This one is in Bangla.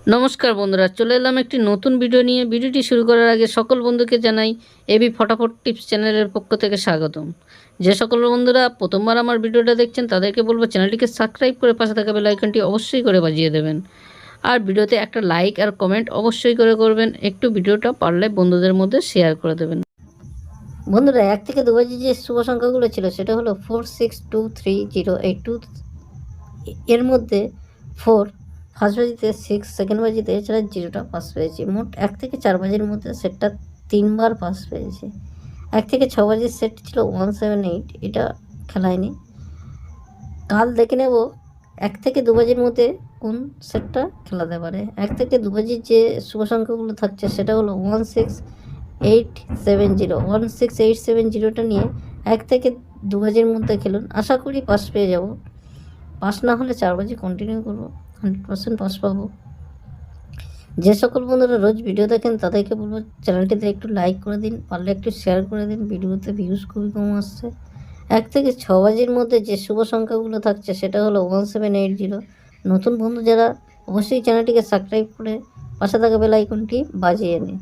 নমস্কার বন্ধুরা, চলে এলাম একটি নতুন ভিডিও নিয়ে। ভিডিওটি শুরু করার আগে সকল বন্ধুকে জানাই এবি ফটাফট টিপস চ্যানেলের পক্ষ থেকে স্বাগতম। যে সকল বন্ধুরা প্রথমবার আমার ভিডিওটা দেখছেন তাদেরকে বলবো চ্যানেলটিকে সাবস্ক্রাইব করে পাশে থাকা বেল আইকনটি অবশ্যই করে বাজিয়ে দেবেন। আর ভিডিওতে একটা লাইক আর কমেন্ট অবশ্যই করে করবেন। একটু ভিডিওটা পারলে বন্ধুদের মধ্যে শেয়ার করে দেবেন। বন্ধুরা, 1 থেকে 2 বাজি যে শুভ সংখ্যাগুলো ছিল সেটা হলো 462308 এর মধ্যে 4 ফার্স্ট বাজিতে, 6 সেকেন্ড বাজিতে, এছাড়া জিরোটা পাস পেয়েছি। মোট 1 থেকে 4 বাজির মধ্যে সেটটা 3বার পাস পেয়েছি। 1 থেকে 6 বাজির সেট ছিল 178, এটা খেলায়নি। কাল দেখে নেব 1 থেকে 2 বাজির মধ্যে কোন সেটটা খেলাতে পারে। 1 থেকে 2 বাজির যে শুভ সংখ্যাগুলো থাকছে সেটা হলো 16870। 16870টা নিয়ে 1 থেকে 2 বাজির মধ্যে খেলুন, আশা করি পাস পেয়ে যাব। পাস না হলে 4 বাজি কন্টিনিউ করবো, 100% পাস পাবো। যে সকল বন্ধুরা রোজ ভিডিও দেখেন তাদেরকে বলবো চ্যানেলটিতে একটু লাইক করে দিন, পারলে একটু শেয়ার করে দিন। ভিডিওতে ভিউজ খুবই কম আসছে। 1 থেকে 6 বাজির মধ্যে যে শুভ সংখ্যাগুলো থাকছে সেটা হলো 1780। নতুন বন্ধু যারা অবশ্যই চ্যানেলটিকে সাবস্ক্রাইব করে পাশে থাকা বেল আইকনটি বাজিয়ে নিন।